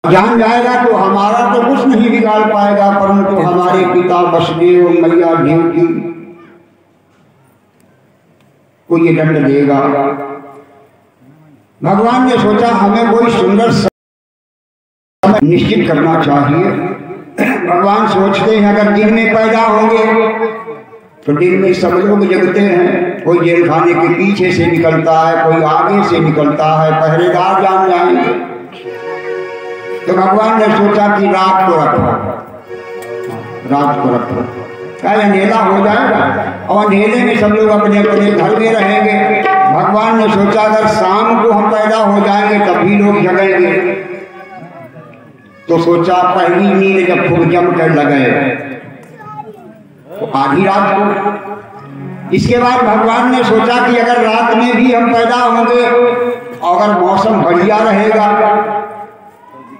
जान जाएगा तो हमारा तो कुछ नहीं बिगाड़ पाएगा, परंतु हमारे पिता वसुदेव मैया देव की को ये दंड देगा। भगवान ने सोचा हमें कोई सुंदर समय निश्चित करना चाहिए। भगवान सोचते हैं अगर दिन में पैदा होंगे तो दिन में सब लोग जगते हैं, कोई जेल खाने के पीछे से निकलता है, कोई आगे से निकलता है, पहरेदार जान जाएंगे। तो भगवान ने सोचा कि रात को रखो, क्या अंधेला हो जाएगा और अंधेले में सब लोग अपने अपने घर में रहेंगे। भगवान ने सोचा अगर शाम को हम पैदा हो जाएंगे तब भी लोग जगेंगे, तो सोचा पहली नींद जब खूब जम कर लगे तो आधी रात को। इसके बाद भगवान ने सोचा कि अगर रात में भी हम पैदा होंगे और अगर मौसम बढ़िया रहेगा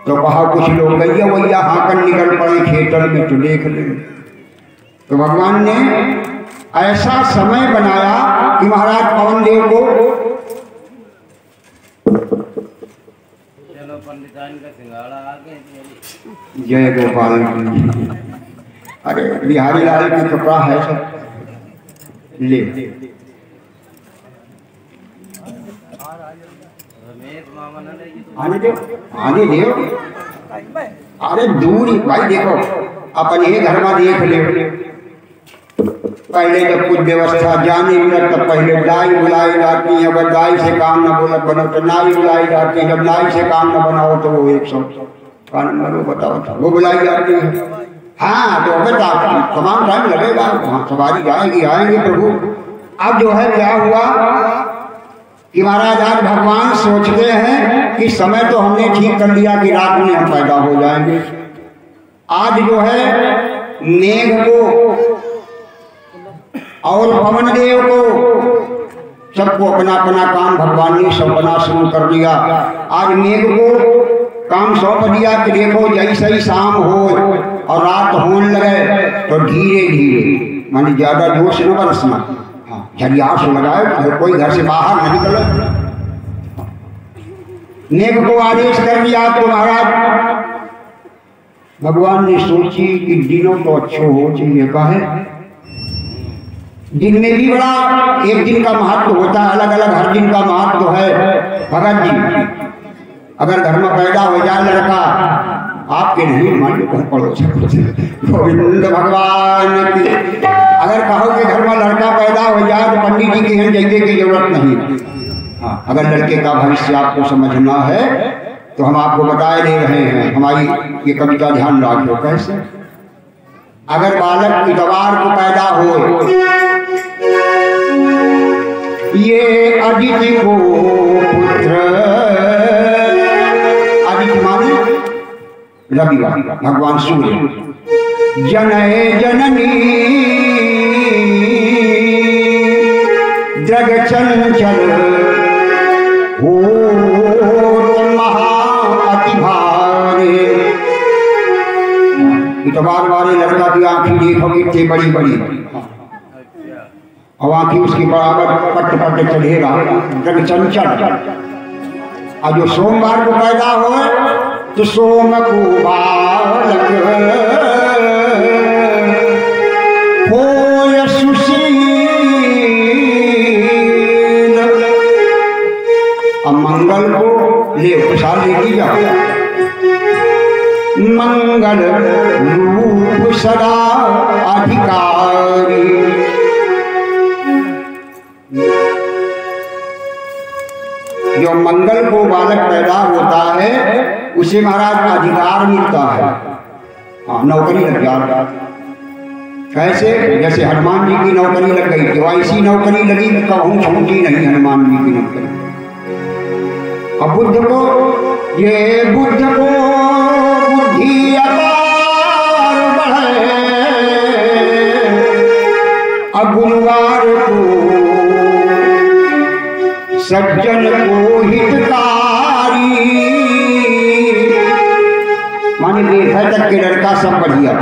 तो वहां कुछ लोग गैया वैया हाकन निकल पड़े खेतन में तो देख ले। तो भगवान ने ऐसा समय बनाया कि महाराज पवन देव को जय गोपाल। अरे बिहारी लाल की कपड़ा है सब ले आने दो। अरे दूर भाई देखो अपन ये घर में देख ले, पहले जब कुछ व्यवस्था जाने मिलत तब पहले दाई बुलाई जाती है, अगर दाई से काम न बोलत बनो तो नाई बुलाई जाती है, जब नाई से काम न बनाओ तो वो 100 बताओ वो बुलाई जाती है। हाँ तो अगर तमाम टाइम लगेगा, वहाँ सवारी जाएगी आएंगे प्रभु। अब जो है क्या हुआ कि महाराज आज भगवान सोचते हैं कि समय तो हमने ठीक कर लिया कि रात में हम पैदा हो जाएंगे। आज जो है मेघ को और पवन देव को सबको अपना अपना काम भगवान ने सौंपना शुरू कर दिया। आज मेघ को काम सौंप दिया कि देखो जैसे ही शाम हो और रात होने लगे तो धीरे धीरे माने ज्यादा जोर से न बरसना, झरियार से लगाए, कोई घर से बाहर न निकले। मेघ को आदेश कर दिया तो महाराज भगवान ने सोची कि दिनों तो अच्छो हो चाहिए का है, दिन में भी बड़ा एक दिन का महत्व होता है, अलग अलग हर दिन का महत्व है। भगत जी अगर घर में पैदा हो जाए लड़का, आपके नहीं मान लो पड़ोस गोविंद भगवान की, अगर कहो कि घर में लड़का पैदा हो जाए तो पंडित जी की हम जगह की जरूरत नहीं। हाँ अगर लड़के का भविष्य आपको समझना है तो हम आपको बताए दे रहे हैं, हमारी ये कविता ध्यान रखो कैसे। अगर बालक इतवार को पैदा हो, ये अदिति को पुत्र, अदिति माने रविवार भगवान सूर्य, जनय जननी जग चंचल हो महा अति भारे। इतवार वाले लड़का की आंखें देखो कितनी बड़ी बड़ी, और आंखें उसकी बराबर पट पट चढ़ेगा, जग चंचल। और जो सोमवार को पैदा हो तो सोम को बालक हो सुशील। अब मंगल को ले प्रसाद लेके जाओ, मंगल रूप सदा अधिकारी। जो मंगल को बालक पैदा होता है उसे महाराज अधिकार मिलता है, हाँ नौकरी लग जाता है। कैसे? जैसे हनुमान जी की नौकरी लग गई तो ऐसी नौकरी लगी कहूँ छूटी नहीं हनुमान जी की नौकरी। अब बुद्ध को ये बुद्ध को बुद्धि अपार बढ़े, अब गुरुवार को सज्जन को हितकारी। माने बेफे तक के लड़का सब बढ़िया,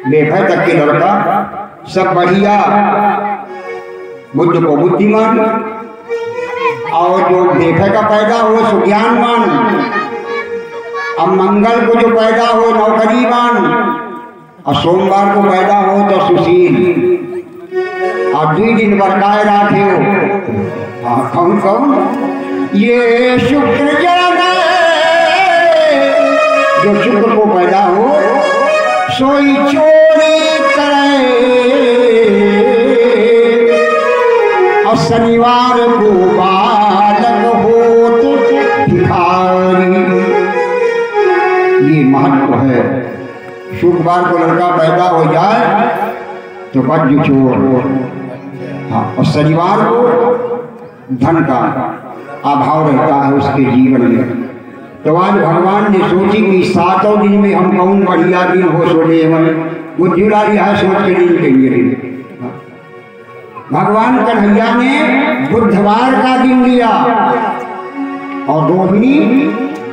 बेफे तक के लड़का सब बढ़िया, बुद्ध को बुद्धिमान, और जो बेफे का पैदा हुआ सो ज्ञानवान। अब मंगल को जो पैदा हो नौकरीवान, और सोमवार को पैदा हो तो सुशील, और 2 दिन बरकाए राखे हो। हाँ, कौन कौन? ये शुक्र जाने जो शुक्र को पैदा हो सोई चोरी करे, और शनिवार को बालक हो तो भिखारी। ये महत्व है। शुक्रवार को लड़का पैदा हो जाए तो बज चोर, हाँ, और शनिवार को धन का अभाव रहता है उसके जीवन में। तो आज भगवान ने सोची कि 7 दिन में हम कौन बढ़िया दिन हो सोने बुद्धि वाली है सोच के दिन के लिए भगवान कन्हैया ने बुधवार का दिन लिया और रोहिणी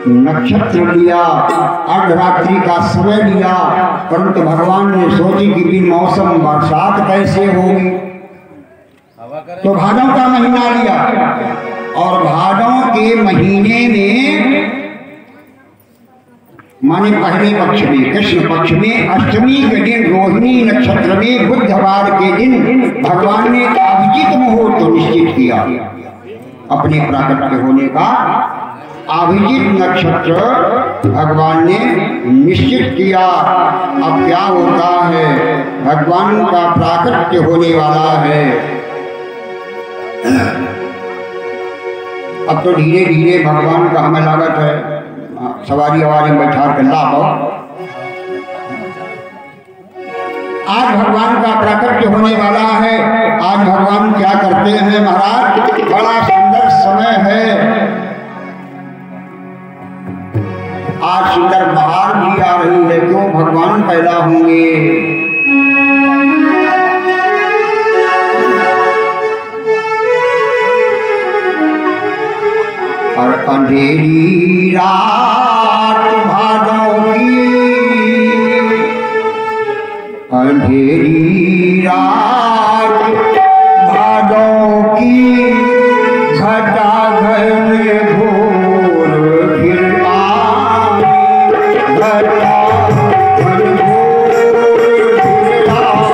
नक्षत्र लिया, अर्धरात्रि का समय लिया। परंतु भगवान ने सोची कि बिन मौसम बरसात कैसे होगी, तो भादों का महीना लिया। और भादों के महीने में माने पहले पक्ष में, कृष्ण पक्ष में, अष्टमी के दिन रोहिणी नक्षत्र में बुधवार के दिन भगवान ने अभिजीत मुहूर्त निश्चित किया अपने प्राकट्य होने का। अभिजीत नक्षत्र भगवान ने निश्चित किया। अब क्या होता है, भगवान का प्राकट्य होने वाला है। अब तो धीरे धीरे भगवान का हमें लागत है सवारी हवारी में बैठा कर लाभ। आज भगवान का प्राकट्य होने वाला है। आज भगवान क्या करते हैं महाराज, बड़ा सुंदर समय है। आज सुंदर बहार भी आ रही है, क्यों भगवान पैदा होंगे। और अंधेरी रात भादों की, अंधेरी रात भादों की, घटा घर में घोर फिर आई, घटा घर घोर फिर आई।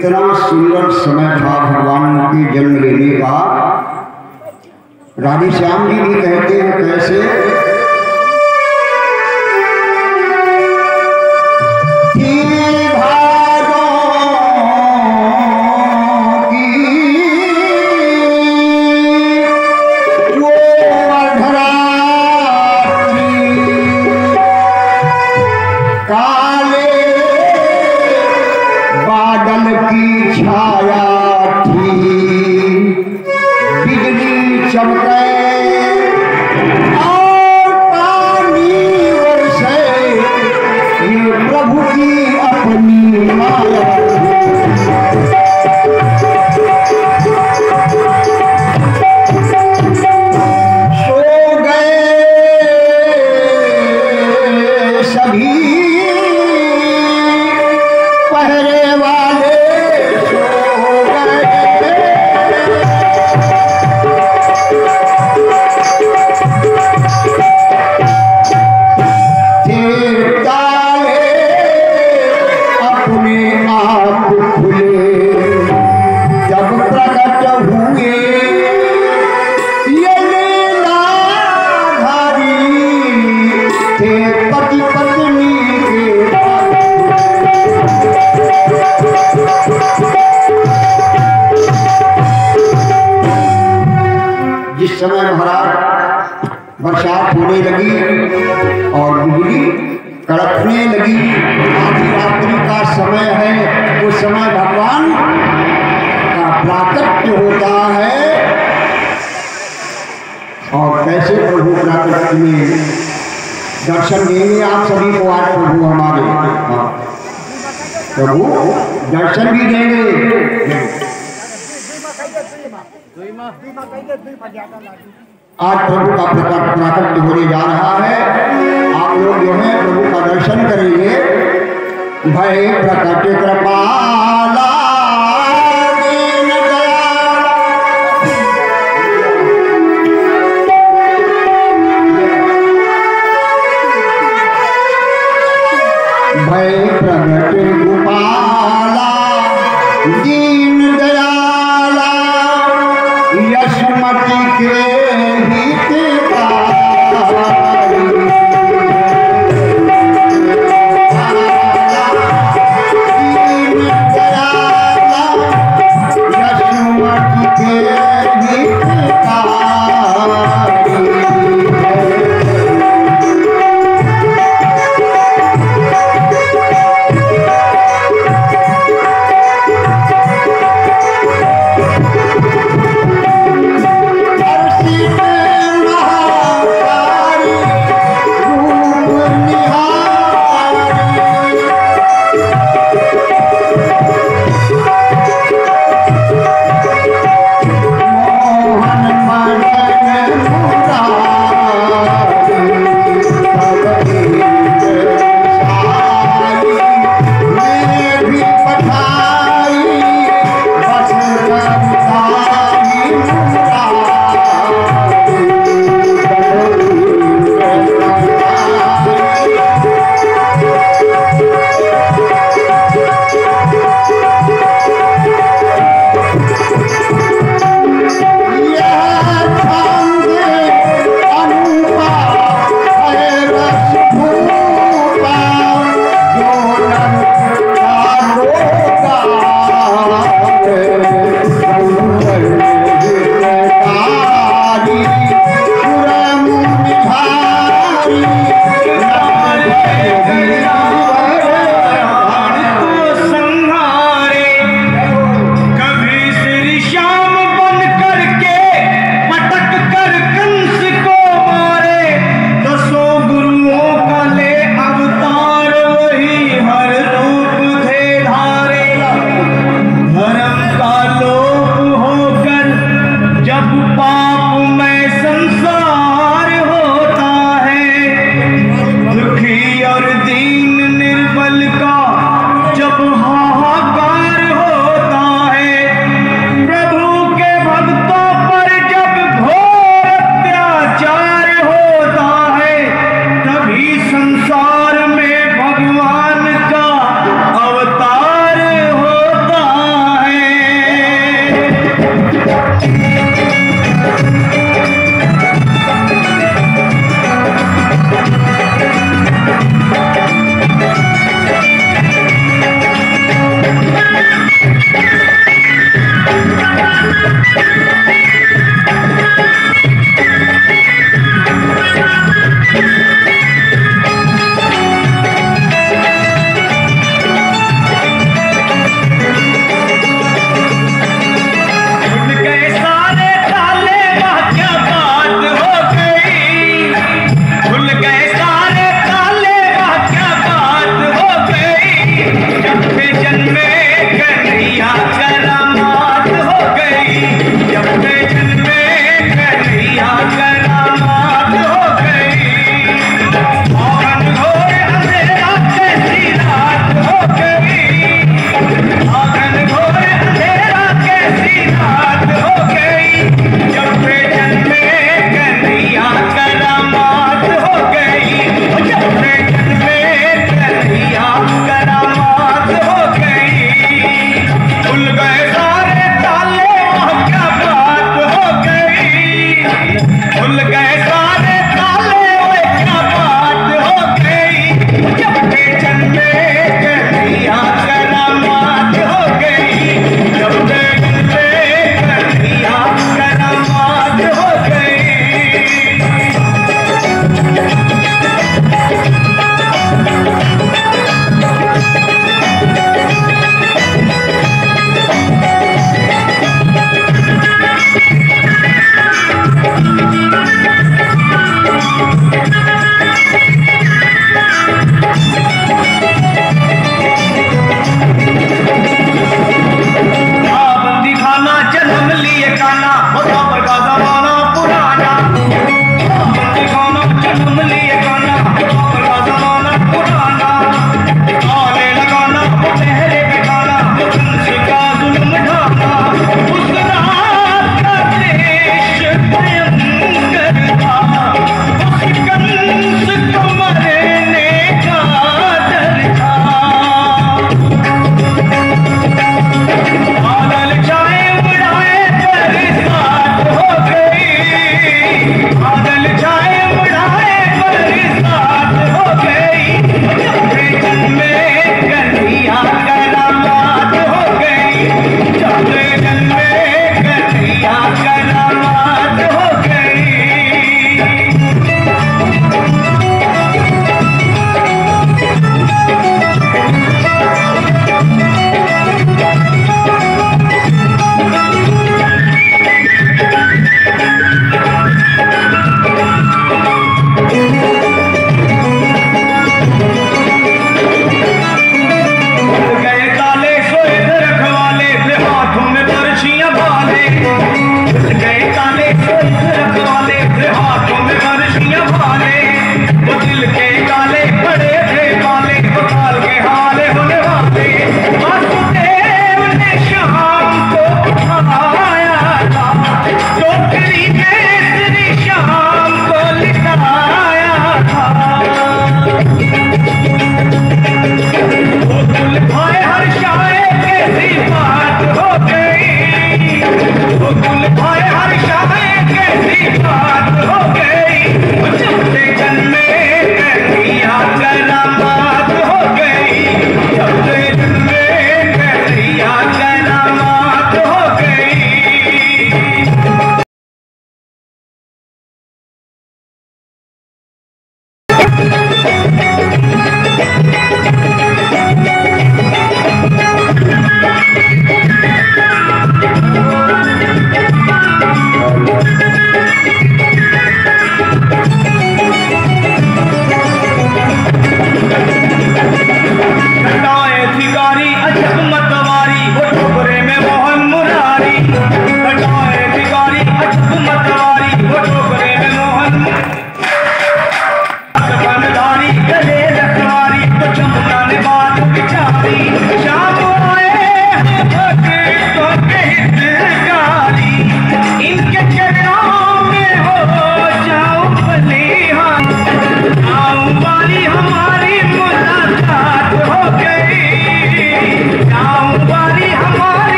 कितना सुंदर समय था भगवान के जन्म लेने का। राधे श्याम जी भी कहते हैं कैसे, समय महाराज बरसात होने लगी और बिजली कड़कने लगी, आधी रात्रि का समय है, उस समय भगवान का प्राकट्य होता है। और कैसे प्रभु प्राकट्य में दर्शन देंगे आप सभी को आज प्रभु हमारे, प्रभु दर्शन भी देंगे। आज प्रभु का प्राकट्य होने जा रहा है, आप लोग जो है प्रभु का दर्शन करेंगे। भय प्रकट कृपाला दीन दयाल, भय प्रकट गोपाला दीन दयाला, यशमति के मोहन मन मुरारी।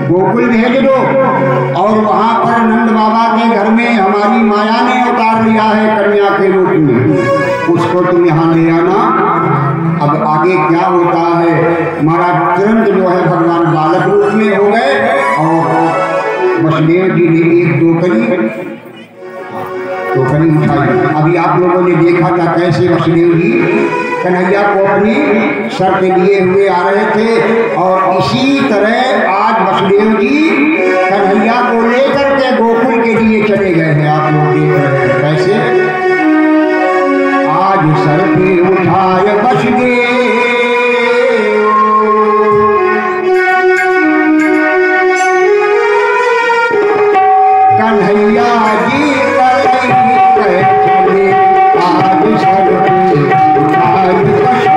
गोकुल भेज दो और वहां पर नंद बाबा के घर में हमारी माया ने उतार लिया है कन्या के रूप में, उसको तुम यहाँ ले आना। अब आगे क्या होता है, महाराज तुरंत जो है भगवान बालक रूप में हो गए और वसुदेव जी ने एक टोकरी उठाई। अभी आप लोगों ने देखा था कैसे वसुदेव जी कन्हैया को अपनी सर पे लिए हुए आ रहे थे, और इसी तरह आज वसुदेव जी कन्हैया को लेकर के गोकुल के लिए चले गए हैं। आप लोग देख रहे हैं कैसे आज सर पे उठाए वसुदेव कन्हैया जी आज सर पे उठाए वसुदेव।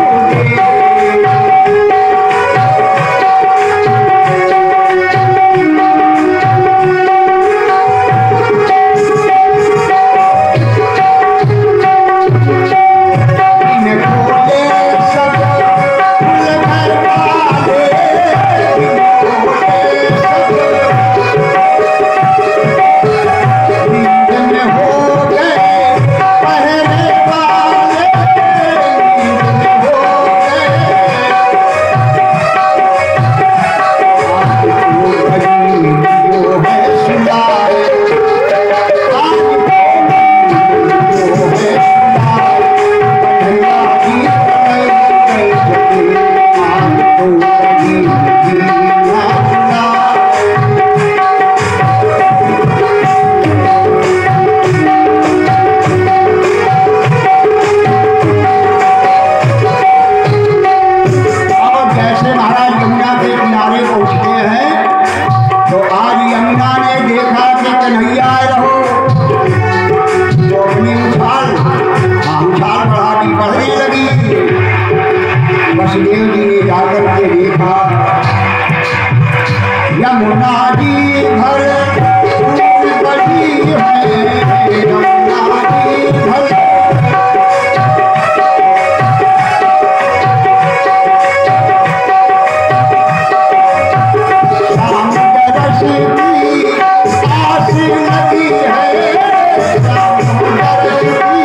वसुदेव जी ने जाकर के देखा यमुना जी घर बड़ी है, यमुना जी घर शाम दरस की आस लगी है, शाम दरस की।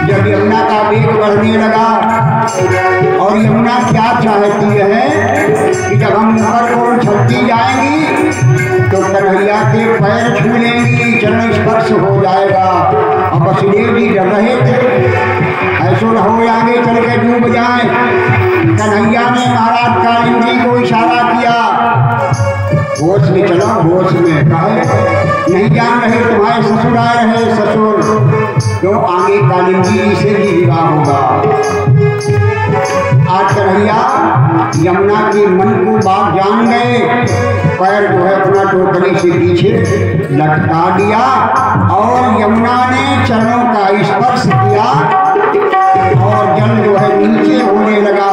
जब यमुना का वेग बढ़ने लगा और यमुना क्या चाहती है कि जब हम ऊपर को छलती जाएंगी तो कन्हैया के पैर छू लेंगी, चरण स्पर्श हो जाएगा। और वसुदेव जी डर रहे थे ऐसो न हो आगे चल के डूब जाए। कन्हैया ने महाराज कालिंदी को इशारा किया, होश में चलो, होश में कहे नहीं जान रहे तुम्हारे ससुर आए रहे, ससुर तो आगे कालिंदी से भी विवाह होगा। आज कन्हैया यमुना के मन को बात जान गए, पैर जो है अपना टोकरी से पीछे लटका दिया और यमुना ने चरणों का स्पर्श किया और जल जो है नीचे होने लगा।